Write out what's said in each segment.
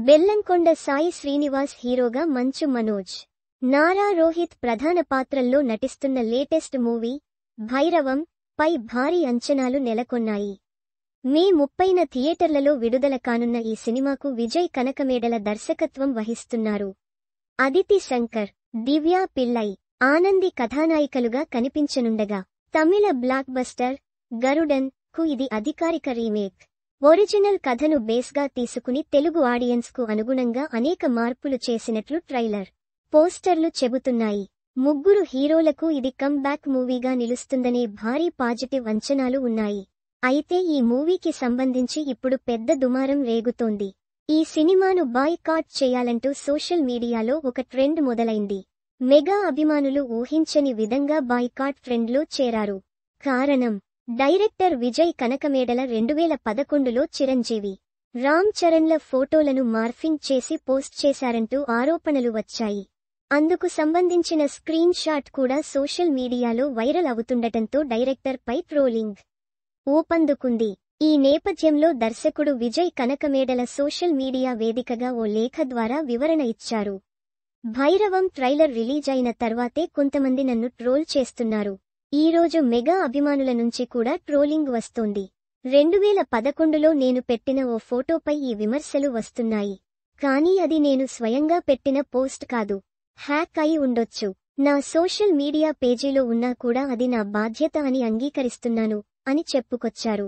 బెల్లంకొండ సాయి శ్రీనివాస్ హీరోగా మంచు మనోజ్, నారా రోహిత్ ప్రధాన పాత్రల్లో నటిస్తున్న లేటెస్ట్ మూవీ భైరవం పై భారీ అంచనాలు నెలకొన్నాయి. మే 30న థియేటర్లలో విడుదల కానున్న ఈ సినిమాకు విజయ్ కనకమేడల దర్శకత్వం వహిస్తున్నారు. అదితి శంకర్, దివ్యా పిల్లై, ఆనంది కథానాయికలుగా కనిపించనుండగా తమిళ బ్లాక్ బస్టర్ గరుడన్ కు ఇది అధికారిక రీమేక్. ఒరిజినల్ కథను బేస్గా తీసుకుని తెలుగు ఆడియన్స్ కు అనుగుణంగా అనేక మార్పులు చేసినట్లు ట్రైలర్, పోస్టర్లు చెబుతున్నాయి. ముగ్గురు హీరోలకు ఇది కమ్ బ్యాక్ మూవీగా నిలుస్తుందనే భారీ పాజిటివ్ అంచనాలు ఉన్నాయి. అయితే ఈ మూవీకి సంబంధించి ఇప్పుడు పెద్ద దుమారం రేగుతోంది. ఈ సినిమాను బాయ్కాట్ చేయాలంటూ సోషల్ మీడియాలో ఒక ట్రెండ్ మొదలైంది. మెగా అభిమానులు ఊహించని విధంగా బాయ్కాట్ ట్రెండ్లో చేరారు. కారణం, డైరెక్టర్ విజయ్ కనకమేడల 2011లో చిరంజీవి, రామ్ చరణ్ల ఫోటోలను మార్ఫింగ్ చేసి పోస్ట్ చేశారంటూ ఆరోపణలు వచ్చాయి. అందుకు సంబంధించిన స్క్రీన్ షాట్ కూడా సోషల్ మీడియాలో వైరల్ అవుతుండటంతో డైరెక్టర్ పై ట్రోలింగ్ ఊపందుకుంది. ఈ నేపథ్యంలో దర్శకుడు విజయ్ కనకమేడల సోషల్ మీడియా వేదికగా ఓ లేఖ ద్వారా వివరణ ఇచ్చారు. భైరవం ట్రైలర్ రిలీజ్ అయిన తర్వాతే కొంతమంది నన్ను ట్రోల్ చేస్తున్నారు. ఈ రోజు మెగా అభిమానుల నుంచి కూడా ట్రోలింగ్ వస్తోంది. 2011లో నేను పెట్టిన ఓ ఫోటోపై ఈ విమర్శలు వస్తున్నాయి. కానీ అది నేను స్వయంగా పెట్టిన పోస్ట్ కాదు. హ్యాక్ అయి ఉండొచ్చు. నా సోషల్ మీడియా పేజీలో ఉన్నా కూడా అది నా బాధ్యత అని అంగీకరిస్తున్నాను అని చెప్పుకొచ్చారు.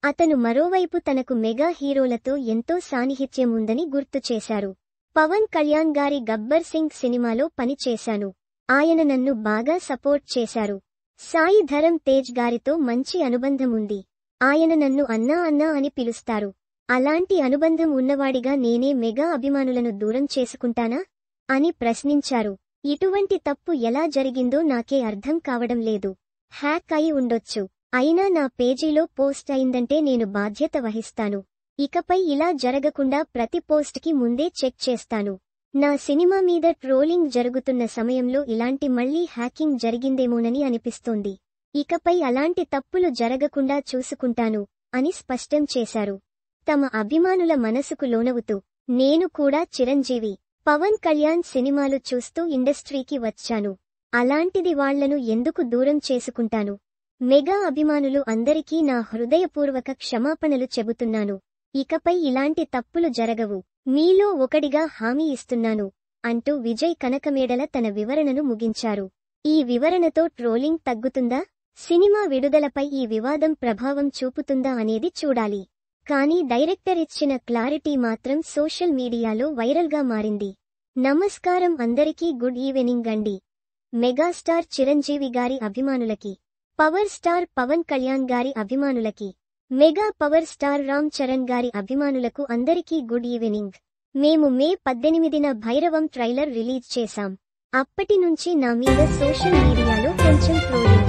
అతను మరోవైపు తనకు మెగా హీరోలతో ఎంతో సాన్నిహిత్యం ఉందని గుర్తు చేశారు. పవన్ కళ్యాణ్ గారి గబ్బర్ సింగ్ సినిమాలో పని చేశాను. ఆయన నన్ను బాగా సపోర్ట్ చేశారు. సాయి ధరమ్ తేజ్ గారితో మంచి అనుబంధం ఉంది. ఆయన నన్ను అన్నా అన్నా అని పిలుస్తారు. అలాంటి అనుబంధం ఉన్నవాడిగా నేనే మెగా అభిమానులను దూరం చేసుకుంటానా అని ప్రశ్నించారు. ఇటువంటి తప్పు ఎలా జరిగిందో నాకే అర్థం కావడం లేదు. హ్యాక్ అయి ఉండొచ్చు. అయినా నా పేజీలో పోస్ట్ అయిందంటే నేను బాధ్యత వహిస్తాను. ఇకపై ఇలా జరగకుండా ప్రతి పోస్ట్కి ముందే చెక్ చేస్తాను. నా సినిమా మీద ట్రోలింగ్ జరుగుతున్న సమయంలో ఇలాంటి మళ్లీ హ్యాకింగ్ జరిగిందేమోనని అనిపిస్తోంది. ఇకపై అలాంటి తప్పులు జరగకుండా చూసుకుంటాను అని స్పష్టం చేశారు. తమ అభిమానుల మనసుకు లోనవుతూ, నేను కూడా చిరంజీవి, పవన్ కళ్యాణ్ సినిమాలు చూస్తూ ఇండస్ట్రీకి వచ్చాను. అలాంటిది వాళ్లను ఎందుకు దూరం చేసుకుంటాను. మెగా అభిమానులు అందరికీ నా హృదయపూర్వక క్షమాపణలు చెబుతున్నాను. ఇకపై ఇలాంటి తప్పులు జరగవు. మీలో ఒకడిగా హామీ ఇస్తున్నాను అంటూ విజయ్ కనకమేడల తన వివరణను ముగించారు. ఈ వివరణతో ట్రోలింగ్ తగ్గుతుందా? సినిమా విడుదలపై ఈ వివాదం ప్రభావం చూపుతుందా అనేది చూడాలి. కానీ డైరెక్టర్ ఇచ్చిన క్లారిటీ మాత్రం సోషల్ మీడియాలో వైరల్గా మారింది. నమస్కారం అందరికీ, గుడ్ ఈవెనింగ్ అండి. మెగాస్టార్ చిరంజీవి గారి అభిమానులకి, పవర్ స్టార్ పవన్ కళ్యాణ్ గారి అభిమానులకి, mega power star Ram Charan గారి అభిమానులకు అందరికీ గుడ్ ఈవెనింగ్. మేము మే 18న భైరవం ట్రైలర్ రిలీజ్ చేశాం. అప్పటి నుంచి నా మీద సోషల్ మీడియాలో కొంచెం ట్రోలింగ్